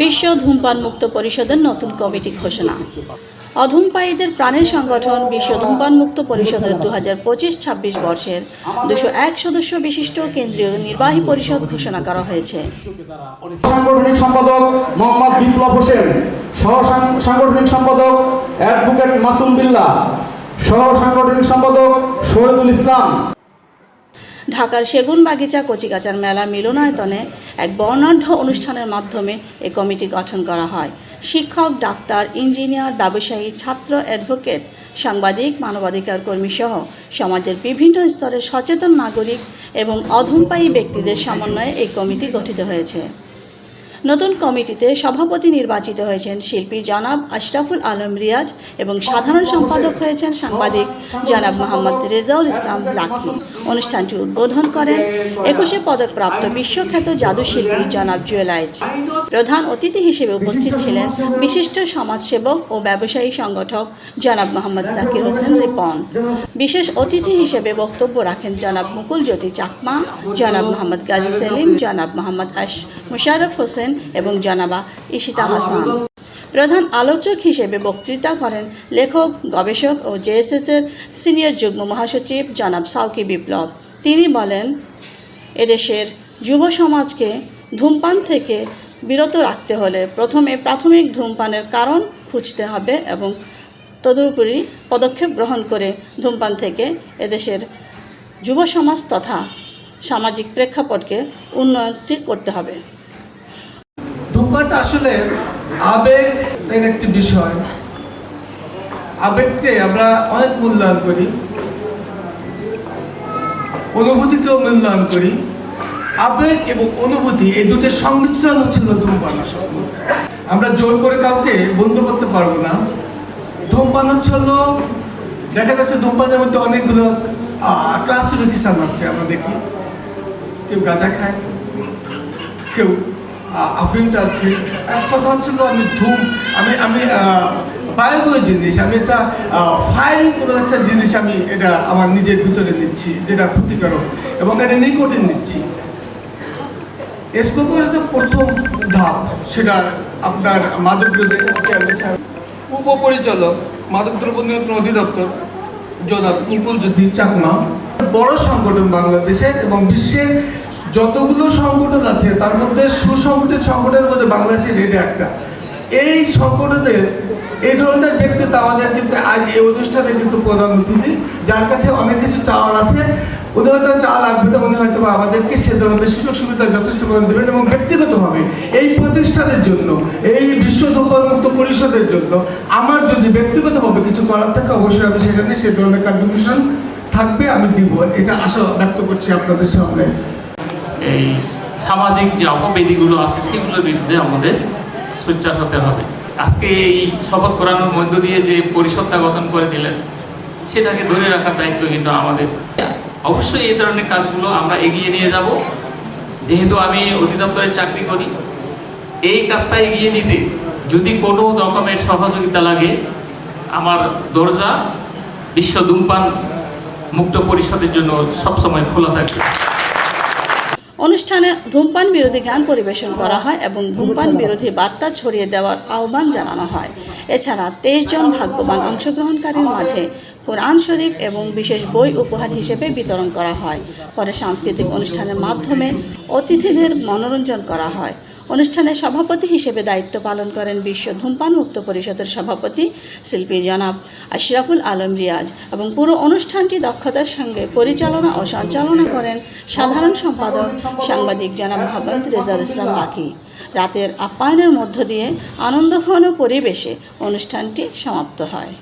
বিশ্ব ধূমপান মুক্ত পরিষদের নতুন কমিটি ঘোষণা। অধূমপায়ীদের প্রাণের সংগঠন বিশ্ব ধূমপান মুক্ত পরিষদের 2025-26 বর্ষের 201 সদস্য বিশিষ্ট কেন্দ্রীয় নির্বাহী পরিষদ ঘোষণা করা হয়েছে। সাংগঠনিক সম্পাদক মোহাম্মদ বিপ্লব হোসেন, সহ সাংগঠনিক সম্পাদক অ্যাডভোকেট মাসুম বিল্লাহ, সহ সাংগঠনিক সম্পাদক শহীদুল ইসলাম। ঢাকার সেগুনবাগিচা কচিকাঁচার মেলা মিলনায়তনে এক বর্ণাঢ্য অনুষ্ঠানের মাধ্যমে এই কমিটি গঠন করা হয়। শিক্ষক, ডাক্তার, ইঞ্জিনিয়ার, ব্যবসায়ী, ছাত্র, অ্যাডভোকেট, সাংবাদিক, মানবাধিকার কর্মী সহ সমাজের বিভিন্ন স্তরের সচেতন নাগরিক এবং অধূমপায়ী ব্যক্তিদের সমন্বয়ে এই কমিটি গঠিত হয়েছে। নতুন কমিটিতে সভাপতি নির্বাচিত হয়েছেন শিল্পী জনাব আশরাফুল আলম রিয়াজ এবং সাধারণ সম্পাদক হয়েছেন সাংবাদিক জনাব মোহাম্মদ রেজাউল ইসলাম লাকি। অনুষ্ঠানটি উদ্বোধন করেন 21শে পদকপ্রাপ্ত বিশ্বখ্যাত জাদুশিল্পী জনাব জুয়েল আইচ। প্রধান অতিথি হিসেবে উপস্থিত ছিলেন বিশিষ্ট সমাজসেবক ও ব্যবসায়ী সংগঠক জনাব মোহাম্মদ জাকির হোসেন রিপন। বিশেষ অতিথি হিসেবে বক্তব্য রাখেন জনাব মুকুল জ্যোতি চাকমা, জনাব মোহাম্মদ গাজী সেলিম, জনাব মোহাম্মদ মুশাররফ হোসেন এবং জনাবা ইশিতা হাসান। প্রধান আলোচক হিসেবে বক্তৃতা করেন লেখক, গবেষক ও জেএসএস-এর সিনিয়র যুগ্ম মহাসচিব জনাব সাউকি বিপ্লব। তিনি বলেন, এদেশের যুব সমাজকে ধূমপান থেকে বিরত রাখতে হলে প্রথমে প্রাথমিক ধূমপানের কারণ খুঁজতে হবে এবং তদুপরি পদক্ষেপ গ্রহণ করে ধূমপান থেকে এদেশের যুব সমাজ তথা সামাজিক প্রেক্ষাপটকে উন্নতি করতে হবে। ধূমপানটা আসলে আবেগের একটি বিষয়। আবেগকে আমরা অনেক মূল্যায়ন করি, অনুভূতিকেও মূল্যায়ন করি। আবেগ এবং অনুভূতি এই দুটোর সংমিশ্রণ হচ্ছিল ধূমপান। আমরা জোর করে কাউকে বন্ধ করতে পারবো না। ধূমপান হচ্ছিল, দেখা যাচ্ছে ধূমপানের মধ্যে অনেকগুলো ক্লাসিফিকেশন আছে। আমরা দেখি কেউ গাঁজা খায়, কেউ আফিমটা আছে। এক কথা হচ্ছিল আমি বায়বীয় জিনিস, আমি একটা ফাইল কোনো একটা জিনিস আমি এটা আমার নিজের ভিতরে নিচ্ছি যেটা ক্ষতিকারক, এবং এটা নিকোটিন নিচ্ছি। স্কোপের প্রথম ধাপ সেটা আপনার মাদকদ্রব্য উপপরিচালক মাদকদ্রব্য নিয়ন্ত্রণ অধিদপ্তর জনাব মুকুল জ্যোতি চাকমা। বড় সংগঠন বাংলাদেশের এবং বিশ্বের যতগুলো সংগঠন আছে তার মধ্যে সুসংগঠিত সংগঠনের মধ্যে বাংলাদেশের এটা একটা। এই সংগঠনের এই ধরনের ব্যক্তিত্ব আমাদের কিন্তু আজ এই অনুষ্ঠানে কিন্তু প্রধান অতিথি, যার কাছে অনেক কিছু চাওয়ার আছে। উনি হয়তো চাওয়া লাগবে না, উনি হয়তো আমাদেরকে সে ধরনের সুযোগ সুবিধা যথেষ্ট করে দেবেন এবং ব্যক্তিগতভাবে এই প্রতিষ্ঠানের জন্য, এই বিশ্ব ধূমপান মুক্ত পরিষদের জন্য আমার যদি ব্যক্তিগতভাবে কিছু করার থাকে অবশ্যই আমি সেখানে সে ধরনের কন্ট্রিবিউশন থাকবে, আমি দিব, এটা আশা ব্যক্ত করছি আপনাদের সামনে। এই সামাজিক যে অপবেদিগুলো আছে সেগুলোর বিরুদ্ধে আমাদের সোচ্চার হতে হবে। আজকে এই শপথ করানোর মধ্য দিয়ে যে পরিষদটা গঠন করে দিলেন সেটাকে ধরে রাখার দায়িত্ব কিন্তু আমাদের। অবশ্যই এই ধরনের কাজগুলো আমরা এগিয়ে নিয়ে যাব। যেহেতু আমি অধিদপ্তরে চাকরি করি, এই কাজটা এগিয়ে নিতে যদি কোনো রকমের সহযোগিতা লাগে, আমার দরজা বিশ্ব ধূমপান মুক্ত পরিষদের জন্য সবসময় খোলা থাকবে। অনুষ্ঠানে ধূমপান বিরোধী গান পরিবেশন করা হয় এবং ধূমপান বিরোধী বার্তা ছড়িয়ে দেওয়ার আহ্বান জানানো হয়। এছাড়া 23 জন ভাগ্যবান অংশগ্রহণকারীর মাঝে কোরআন শরীফ এবং বিশেষ বই উপহার হিসেবে বিতরণ করা হয়। পরে সাংস্কৃতিক অনুষ্ঠানের মাধ্যমে অতিথিদের মনোরঞ্জন করা হয়। অনুষ্ঠানে সভাপতি হিসেবে দায়িত্ব পালন করেন বিশ্ব ধূমপান মুক্ত পরিষদের সভাপতি শিল্পী জনাব আশরাফুল আলম রিয়াজ এবং পুরো অনুষ্ঠানটি দক্ষতার সঙ্গে পরিচালনা ও সঞ্চালনা করেন সাধারণ সম্পাদক সাংবাদিক জনাব মোহাম্মদ রেজাউল ইসলাম লাকি। রাতের আপ্যায়নের মধ্য দিয়ে আনন্দঘন পরিবেশে অনুষ্ঠানটি সমাপ্ত হয়।